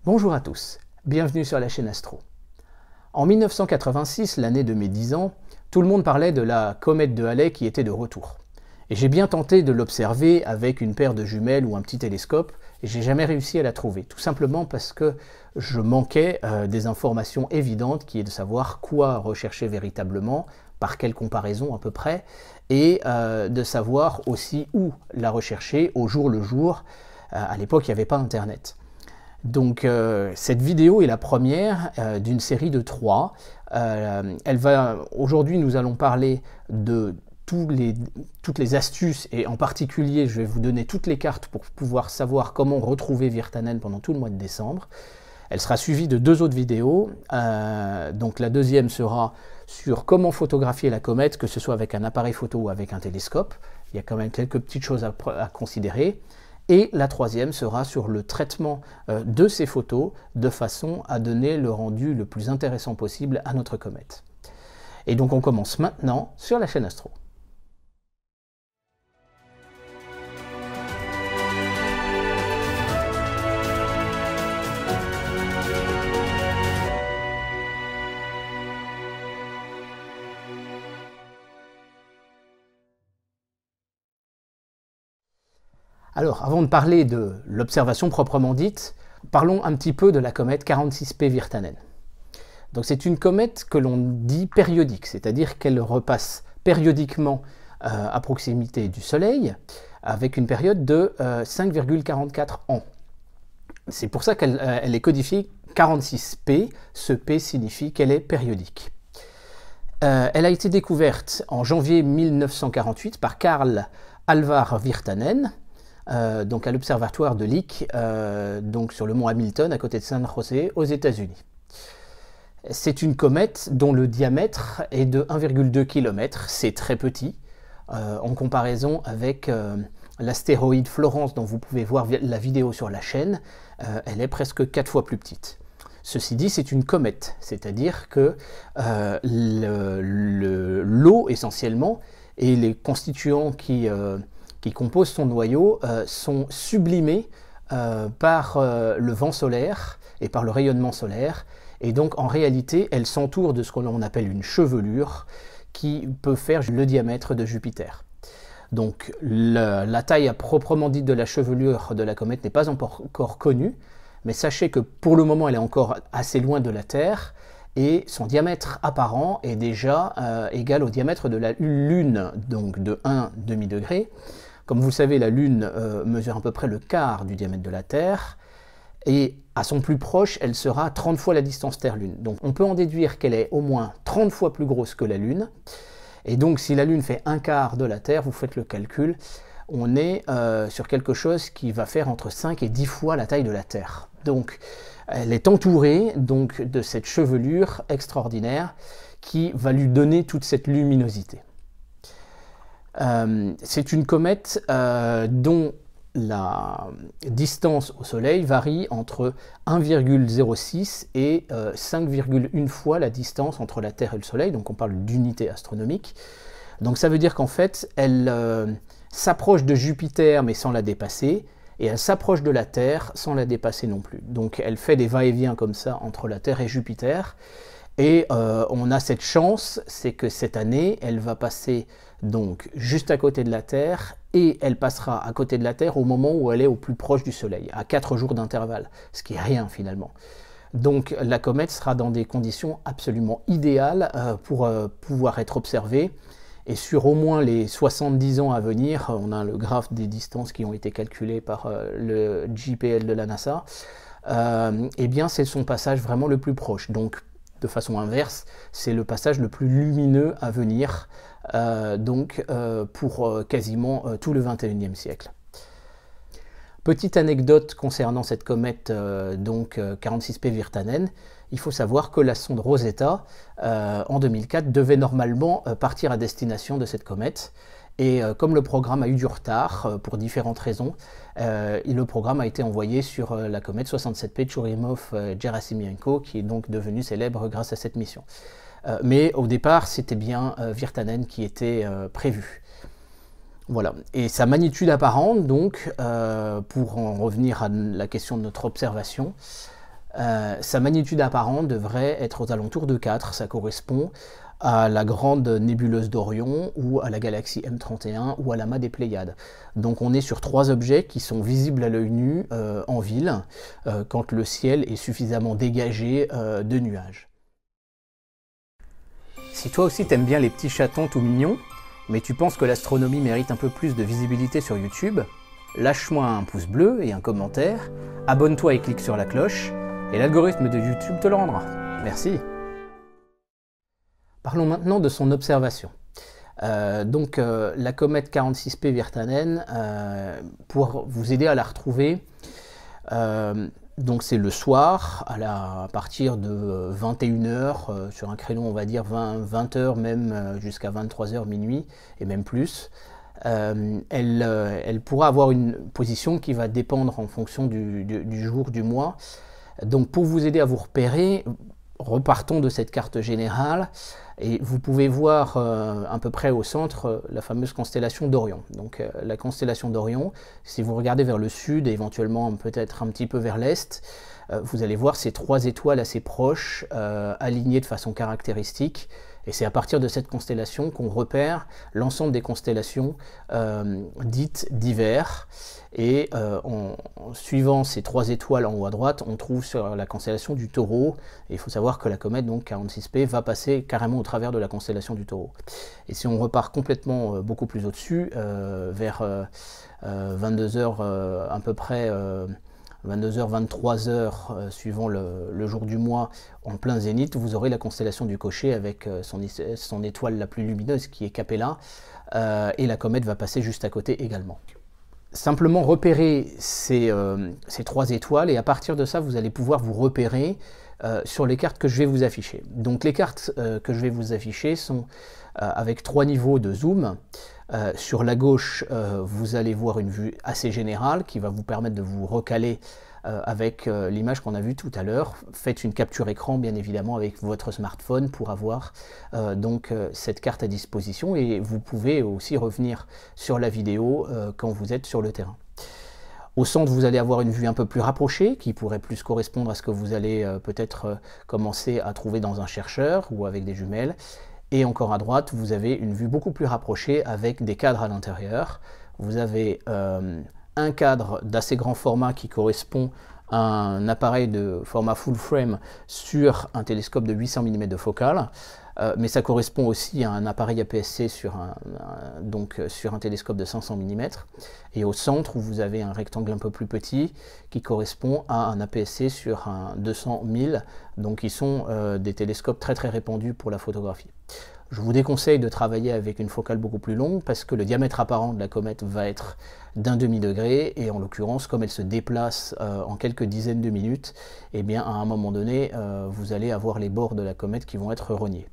Bonjour à tous, bienvenue sur la chaîne Astro. En 1986, l'année de mes 10 ans, tout le monde parlait de la comète de Halley qui était de retour. Et j'ai bien tenté de l'observer avec une paire de jumelles ou un petit télescope, et j'ai jamais réussi à la trouver, tout simplement parce que je manquais des informations évidentes, qui est de savoir quoi rechercher véritablement, par quelle comparaison à peu près, et de savoir aussi où la rechercher au jour le jour. À l'époque, il n'y avait pas Internet. Donc cette vidéo est la première d'une série de 3. Aujourd'hui, nous allons parler de toutes les astuces, et en particulier, je vais vous donner toutes les cartes pour pouvoir savoir comment retrouver Virtanen pendant tout le mois de décembre. Elle sera suivie de 2 autres vidéos. Donc la deuxième sera sur comment photographier la comète, que ce soit avec un appareil photo ou avec un télescope. Il y a quand même quelques petites choses à considérer. Et la troisième sera sur le traitement de ces photos de façon à donner le rendu le plus intéressant possible à notre comète. Et donc on commence maintenant sur la chaîne Astro. Alors, avant de parler de l'observation proprement dite, parlons un petit peu de la comète 46P Virtanen. Donc c'est une comète que l'on dit périodique, c'est-à-dire qu'elle repasse périodiquement à proximité du Soleil, avec une période de 5,44 ans. C'est pour ça qu'elle est codifiée 46P, ce P signifie qu'elle est périodique. Elle a été découverte en janvier 1948 par Carl Alvar Virtanen, donc à l'observatoire de Lick, donc sur le mont Hamilton, à côté de San José, aux États-Unis. C'est une comète dont le diamètre est de 1,2 km, c'est très petit, en comparaison avec l'astéroïde Florence, dont vous pouvez voir la vidéo sur la chaîne. Elle est presque 4 fois plus petite. Ceci dit, c'est une comète, c'est-à-dire que l'eau essentiellement et les constituants qui composent son noyau sont sublimés par le vent solaire et par le rayonnement solaire, et donc en réalité elle s'entoure de ce que l'on appelle une chevelure qui peut faire le diamètre de Jupiter. Donc la taille à proprement dite de la chevelure de la comète n'est pas encore connue, mais sachez que pour le moment elle est encore assez loin de la Terre, et son diamètre apparent est déjà égal au diamètre de la Lune, donc de 1 demi-degré. Comme vous le savez, la Lune mesure à peu près le quart du diamètre de la Terre, et à son plus proche, elle sera 30 fois la distance Terre-Lune. Donc on peut en déduire qu'elle est au moins 30 fois plus grosse que la Lune, et donc si la Lune fait un quart de la Terre, vous faites le calcul, on est sur quelque chose qui va faire entre 5 et 10 fois la taille de la Terre. Donc elle est entourée donc, de cette chevelure extraordinaire qui va lui donner toute cette luminosité. C'est une comète dont la distance au Soleil varie entre 1,06 et 5,1 fois la distance entre la Terre et le Soleil, donc on parle d'unité astronomique. Donc ça veut dire qu'en fait, elle s'approche de Jupiter mais sans la dépasser, et elle s'approche de la Terre sans la dépasser non plus. Donc elle fait des va-et-vient comme ça entre la Terre et Jupiter, et on a cette chance, c'est que cette année, elle va passer donc juste à côté de la Terre, et elle passera à côté de la Terre au moment où elle est au plus proche du Soleil, à 4 jours d'intervalle, ce qui est rien finalement. Donc la comète sera dans des conditions absolument idéales pour pouvoir être observée, et sur au moins les 70 ans à venir, on a le graphe des distances qui ont été calculées par le JPL de la NASA, et bien c'est son passage vraiment le plus proche. Donc de façon inverse, c'est le passage le plus lumineux à venir, pour quasiment tout le 21e siècle. Petite anecdote concernant cette comète 46P Virtanen, il faut savoir que la sonde Rosetta, en 2004, devait normalement partir à destination de cette comète, et comme le programme a eu du retard, pour différentes raisons, le programme a été envoyé sur la comète 67P Churyumov-Gerasimenko, qui est donc devenue célèbre grâce à cette mission. Mais au départ, c'était bien Virtanen qui était prévu. Voilà. Et sa magnitude apparente, donc, pour en revenir à la question de notre observation, sa magnitude apparente devrait être aux alentours de 4. Ça correspond à la grande nébuleuse d'Orion ou à la galaxie M31 ou à l'amas des Pléiades. Donc on est sur 3 objets qui sont visibles à l'œil nu en ville quand le ciel est suffisamment dégagé de nuages. Si toi aussi t'aimes bien les petits chatons tout mignons, mais tu penses que l'astronomie mérite un peu plus de visibilité sur YouTube, lâche-moi un pouce bleu et un commentaire, abonne-toi et clique sur la cloche, et l'algorithme de YouTube te le rendra. Merci. Parlons maintenant de son observation. La comète 46P Virtanen, pour vous aider à la retrouver, donc c'est le soir, à partir de 21h, sur un créneau on va dire 20h même jusqu'à 23h minuit, et même plus. Elle pourra avoir une position qui va dépendre en fonction du jour, du mois. Donc pour vous aider à vous repérer, repartons de cette carte générale et vous pouvez voir à peu près au centre la fameuse constellation d'Orion. Donc la constellation d'Orion, si vous regardez vers le sud et éventuellement peut-être un petit peu vers l'est, vous allez voir ces 3 étoiles assez proches, alignées de façon caractéristique. Et c'est à partir de cette constellation qu'on repère l'ensemble des constellations dites d'hiver. Et en suivant ces 3 étoiles en haut à droite, on trouve sur la constellation du Taureau. Et il faut savoir que la comète donc 46P va passer carrément au travers de la constellation du Taureau. Et si on repart complètement beaucoup plus au-dessus, vers 22h à peu près, 22h, 23h, suivant le jour du mois, en plein zénith, vous aurez la constellation du Cocher avec son étoile la plus lumineuse qui est Capella, et la comète va passer juste à côté également. Simplement repérer ces 3 étoiles et à partir de ça, vous allez pouvoir vous repérer sur les cartes que je vais vous afficher. Donc les cartes que je vais vous afficher sont avec 3 niveaux de zoom. Sur la gauche, vous allez voir une vue assez générale qui va vous permettre de vous recaler avec l'image qu'on a vue tout à l'heure. Faites une capture écran bien évidemment avec votre smartphone pour avoir cette carte à disposition et vous pouvez aussi revenir sur la vidéo quand vous êtes sur le terrain. Au centre, vous allez avoir une vue un peu plus rapprochée qui pourrait plus correspondre à ce que vous allez peut-être commencer à trouver dans un chercheur ou avec des jumelles. Et encore à droite, vous avez une vue beaucoup plus rapprochée avec des cadres à l'intérieur. Vous avez un cadre d'assez grand format qui correspond à un appareil de format full frame sur un télescope de 800 mm de focale. Mais ça correspond aussi à un appareil APS-C sur un télescope de 500 mm. Et au centre, vous avez un rectangle un peu plus petit qui correspond à un APS-C sur un 200 000, donc qui sont des télescopes très très répandus pour la photographie. Je vous déconseille de travailler avec une focale beaucoup plus longue parce que le diamètre apparent de la comète va être d'1 demi-degré et en l'occurrence, comme elle se déplace en quelques dizaines de minutes, eh bien à un moment donné, vous allez avoir les bords de la comète qui vont être rognés.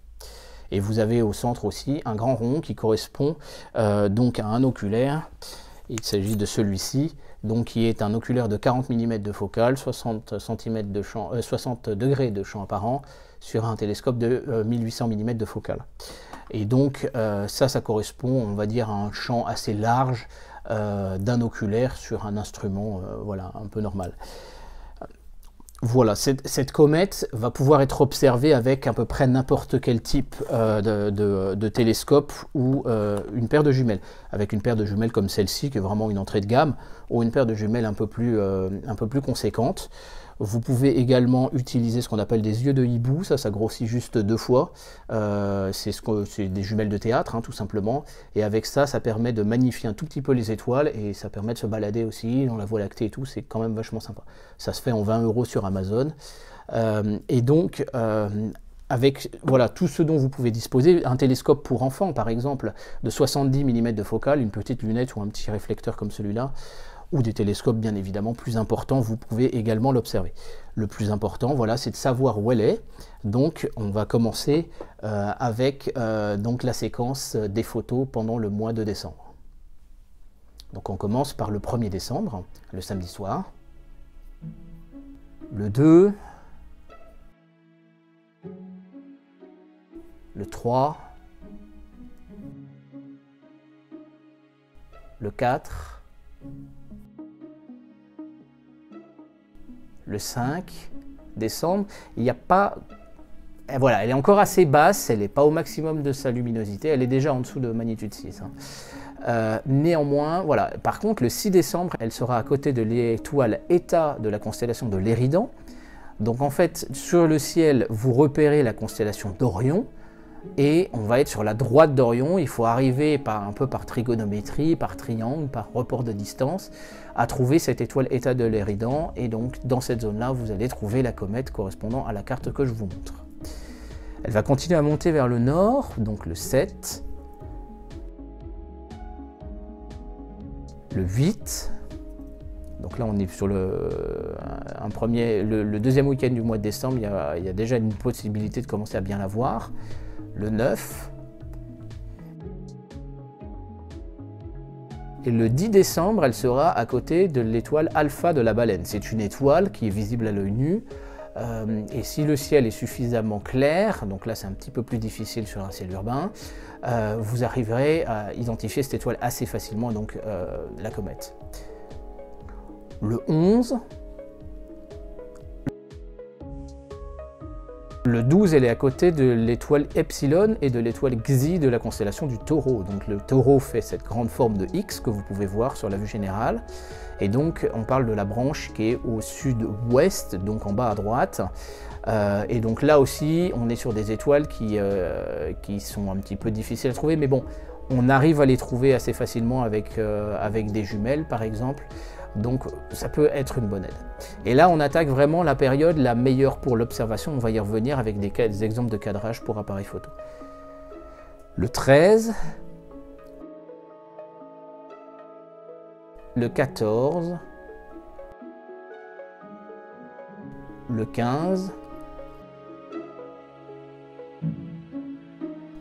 Et vous avez au centre aussi un grand rond qui correspond donc à un oculaire. Il s'agit de celui-ci, donc qui est un oculaire de 40 mm de focale, 60 degrés de champ apparent sur un télescope de 1800 mm de focale. Et donc ça correspond, on va dire, à un champ assez large d'un oculaire sur un instrument voilà, un peu normal. Voilà, cette comète va pouvoir être observée avec à peu près n'importe quel type de télescope ou une paire de jumelles. Avec une paire de jumelles comme celle-ci, qui est vraiment une entrée de gamme, ou une paire de jumelles un peu plus conséquente. Vous pouvez également utiliser ce qu'on appelle des yeux de hibou, ça grossit juste 2 fois. C'est des jumelles de théâtre, hein, tout simplement. Et avec ça, ça permet de magnifier un tout petit peu les étoiles et ça permet de se balader aussi dans la Voie lactée et tout. C'est quand même vachement sympa. Ça se fait en 20 € sur Amazon. Et donc, avec voilà, tout ce dont vous pouvez disposer, un télescope pour enfants, par exemple, de 70 mm de focale, une petite lunette ou un petit réflecteur comme celui-là, ou des télescopes bien évidemment plus importants, vous pouvez également l'observer. Le plus important, voilà, c'est de savoir où elle est. Donc on va commencer avec donc la séquence des photos pendant le mois de décembre. Donc on commence par le 1er décembre, le samedi soir, le 2, le 3, le 4, le 5, décembre, il n'y a pas... Voilà, elle est encore assez basse, elle n'est pas au maximum de sa luminosité, elle est déjà en dessous de magnitude 6. Néanmoins, voilà. Par contre, le 6 décembre, elle sera à côté de l'étoile Eta de la constellation de l'Éridan. Donc en fait, sur le ciel, vous repérez la constellation d'Orion, et on va être sur la droite d'Orion. Il faut arriver un peu par trigonométrie, par triangle, par report de distance, à trouver cette étoile Eta de l'Éridan, et donc dans cette zone-là, vous allez trouver la comète correspondant à la carte que je vous montre. Elle va continuer à monter vers le nord, donc le 7, le 8, donc là on est sur le deuxième week-end du mois de décembre, il y a déjà une possibilité de commencer à bien la voir, le 9, et le 10 décembre, elle sera à côté de l'étoile Alpha de la Baleine. C'est une étoile qui est visible à l'œil nu, et si le ciel est suffisamment clair, donc là c'est un petit peu plus difficile sur un ciel urbain, vous arriverez à identifier cette étoile assez facilement, donc la comète. Le 11, le 12, elle est à côté de l'étoile Epsilon et de l'étoile Xi de la constellation du Taureau. Donc le Taureau fait cette grande forme de X que vous pouvez voir sur la vue générale. Et donc on parle de la branche qui est au sud-ouest, donc en bas à droite. Et donc là aussi, on est sur des étoiles qui sont un petit peu difficiles à trouver, mais bon, on arrive à les trouver assez facilement avec des jumelles par exemple. Donc ça peut être une bonne aide. Et là, on attaque vraiment la période la meilleure pour l'observation. On va y revenir avec des exemples de cadrage pour appareil photo. Le 13, le 14, le 15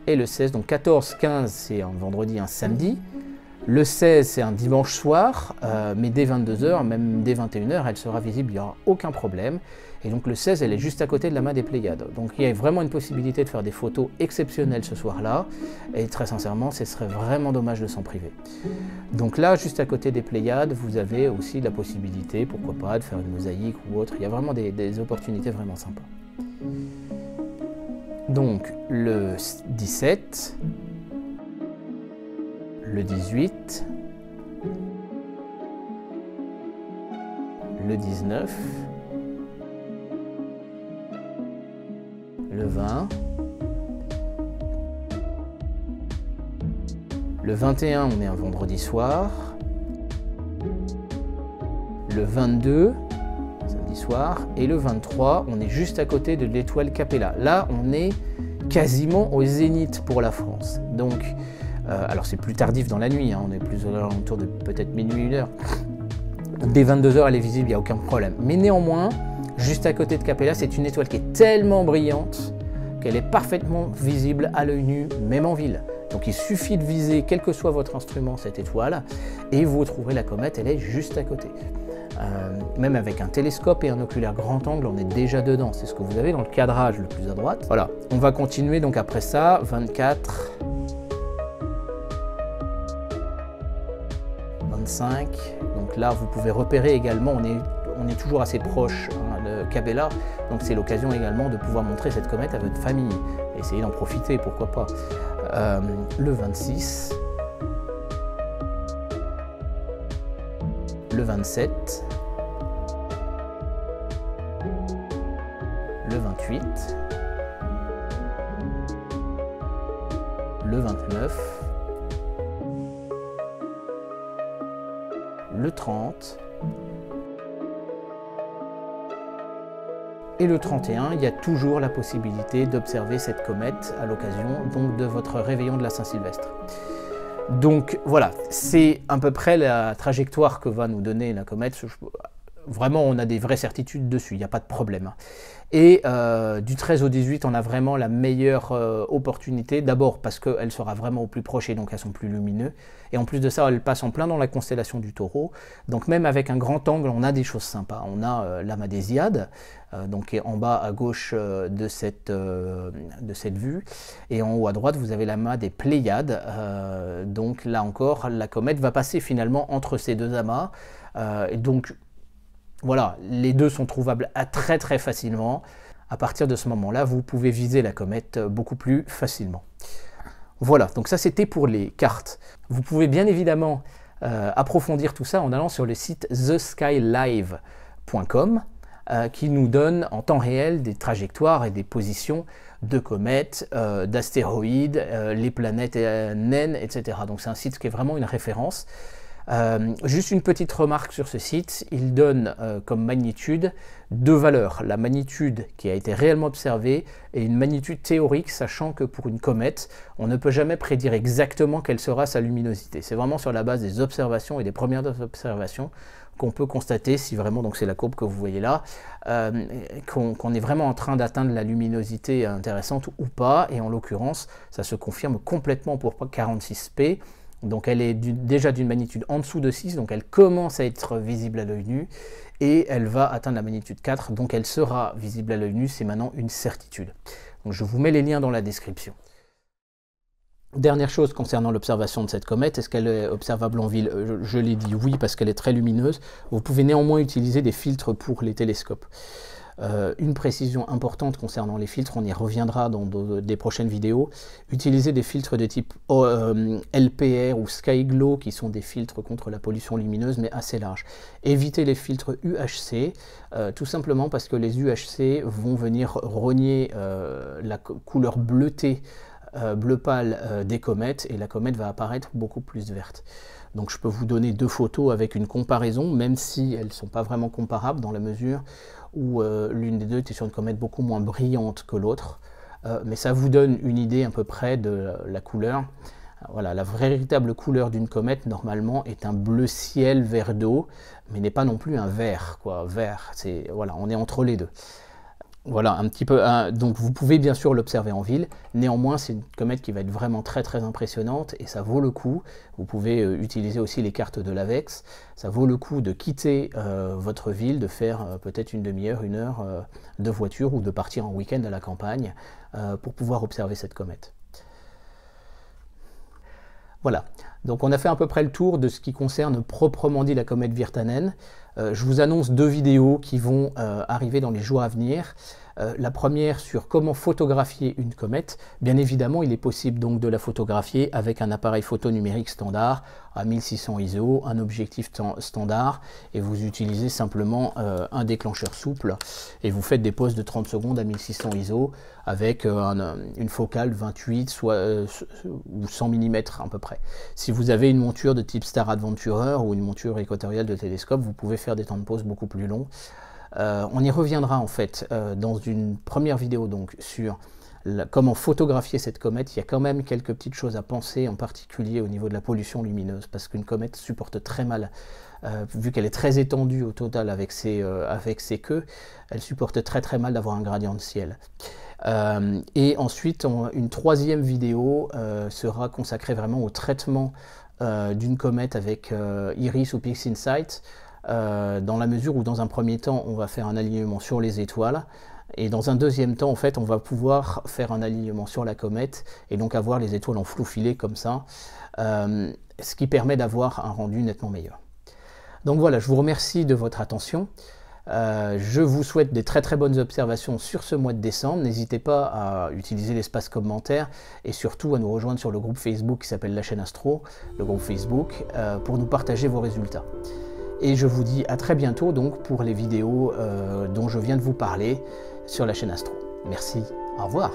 et le 16. Donc 14, 15, c'est un vendredi, un samedi. Le 16, c'est un dimanche soir, mais dès 22h, même dès 21h, elle sera visible, il n'y aura aucun problème. Et donc le 16, elle est juste à côté de l'amas des Pléiades. Donc il y a vraiment une possibilité de faire des photos exceptionnelles ce soir-là. Et très sincèrement, ce serait vraiment dommage de s'en priver. Donc là, juste à côté des Pléiades, vous avez aussi la possibilité, pourquoi pas, de faire une mosaïque ou autre. Il y a vraiment des opportunités vraiment sympas. Donc le 17... le 18, le 19, le 20, le 21, on est un vendredi soir, le 22, samedi soir, et le 23, on est juste à côté de l'étoile Capella. Là, on est quasiment au zénith pour la France. Donc, alors c'est plus tardif dans la nuit, hein, on est plus autour de peut-être minuit, 1h. Dès 22h, elle est visible, il n'y a aucun problème. Mais néanmoins, juste à côté de Capella, c'est une étoile qui est tellement brillante qu'elle est parfaitement visible à l'œil nu, même en ville. Donc il suffit de viser, quel que soit votre instrument, cette étoile, et vous trouverez la comète, elle est juste à côté. Même avec un télescope et un oculaire grand angle, on est déjà dedans. C'est ce que vous avez dans le cadrage le plus à droite. Voilà, on va continuer donc après ça, 24... 25, donc là vous pouvez repérer également, on est toujours assez proche de Capella, donc c'est l'occasion également de pouvoir montrer cette comète à votre famille. Essayez d'en profiter, pourquoi pas. Le 26, le 27, le 28, le 29, le 30 et le 31, il y a toujours la possibilité d'observer cette comète à l'occasion donc de votre réveillon de la Saint-Sylvestre. Donc voilà, c'est à peu près la trajectoire que va nous donner la comète. Vraiment, on a des vraies certitudes dessus, il n'y a pas de problème. Et du 13 au 18, on a vraiment la meilleure opportunité. D'abord parce qu'elle sera vraiment au plus proche et donc elles sont plus lumineux. Et en plus de ça, elle passe en plein dans la constellation du Taureau. Donc même avec un grand angle, on a des choses sympas. On a l'amas des Hyades, donc qui est en bas à gauche de cette vue. Et en haut à droite, vous avez l'amas des Pléiades. Donc là encore, la comète va passer finalement entre ces deux amas. Et donc voilà, les deux sont trouvables très très facilement. À partir de ce moment-là, vous pouvez viser la comète beaucoup plus facilement. Voilà, donc ça c'était pour les cartes. Vous pouvez bien évidemment approfondir tout ça en allant sur le site theskylive.com qui nous donne en temps réel des trajectoires et des positions de comètes, d'astéroïdes, les planètes naines, etc. Donc c'est un site qui est vraiment une référence. Juste une petite remarque sur ce site, il donne comme magnitude deux valeurs, la magnitude qui a été réellement observée et une magnitude théorique, sachant que pour une comète, on ne peut jamais prédire exactement quelle sera sa luminosité. C'est vraiment sur la base des observations et des premières observations qu'on peut constater si vraiment, donc c'est la courbe que vous voyez là, qu'on est vraiment en train d'atteindre la luminosité intéressante ou pas, et en l'occurrence, ça se confirme complètement pour 46P. Donc elle est déjà d'une magnitude en dessous de 6, donc elle commence à être visible à l'œil nu, et elle va atteindre la magnitude 4, donc elle sera visible à l'œil nu, c'est maintenant une certitude. Donc je vous mets les liens dans la description. Dernière chose concernant l'observation de cette comète, est-ce qu'elle est observable en ville? Je l'ai dit oui, parce qu'elle est très lumineuse. Vous pouvez néanmoins utiliser des filtres pour les télescopes. Une précision importante concernant les filtres, on y reviendra dans des prochaines vidéos. Utilisez des filtres de type LPR ou SkyGlow, qui sont des filtres contre la pollution lumineuse, mais assez larges. Évitez les filtres UHC, tout simplement parce que les UHC vont venir rogner la couleur bleutée, bleu pâle des comètes, et la comète va apparaître beaucoup plus verte. Donc je peux vous donner deux photos avec une comparaison, même si elles ne sont pas vraiment comparables dans la mesure où l'une des deux était sur une comète beaucoup moins brillante que l'autre. Mais ça vous donne une idée à peu près de la couleur. Voilà, la véritable couleur d'une comète, normalement, est un bleu ciel vert d'eau, mais n'est pas non plus un vert, quoi. Vert, voilà, on est entre les deux. Voilà, un petit peu. Donc vous pouvez bien sûr l'observer en ville. Néanmoins, c'est une comète qui va être vraiment très très impressionnante et ça vaut le coup. Vous pouvez utiliser aussi les cartes de l'AVEX. Ça vaut le coup de quitter votre ville, de faire peut-être une demi-heure, une heure de voiture ou de partir en week-end à la campagne pour pouvoir observer cette comète. Voilà, donc on a fait à peu près le tour de ce qui concerne proprement dit la comète Virtanen. Je vous annonce deux vidéos qui vont arriver dans les jours à venir. La première sur comment photographier une comète. Bien évidemment, il est possible donc de la photographier avec un appareil photo numérique standard à 1600 ISO, un objectif standard, et vous utilisez simplement un déclencheur souple et vous faites des poses de 30 secondes à 1600 ISO avec une focale 28 ou 100 mm à peu près. Si vous avez une monture de type Star Adventurer ou une monture équatoriale de télescope, vous pouvez faire des temps de pause beaucoup plus longs. On y reviendra en fait dans une première vidéo donc sur comment photographier cette comète. Il y a quand même quelques petites choses à penser, en particulier au niveau de la pollution lumineuse, parce qu'une comète supporte très mal, vu qu'elle est très étendue au total avec ses queues, elle supporte très très mal d'avoir un gradient de ciel. Et ensuite, une troisième vidéo sera consacrée vraiment au traitement d'une comète avec Iris ou PixInsight, dans la mesure où dans un premier temps on va faire un alignement sur les étoiles et dans un deuxième temps en fait on va pouvoir faire un alignement sur la comète et donc avoir les étoiles en flou filé comme ça, ce qui permet d'avoir un rendu nettement meilleur. Donc voilà, je vous remercie de votre attention. Je vous souhaite des très très bonnes observations sur ce mois de décembre. N'hésitez pas à utiliser l'espace commentaire et surtout à nous rejoindre sur le groupe Facebook qui s'appelle La Chaîne Astro, le groupe Facebook, pour nous partager vos résultats. Et je vous dis à très bientôt donc pour les vidéos dont je viens de vous parler sur la chaîne Astro. Merci, au revoir.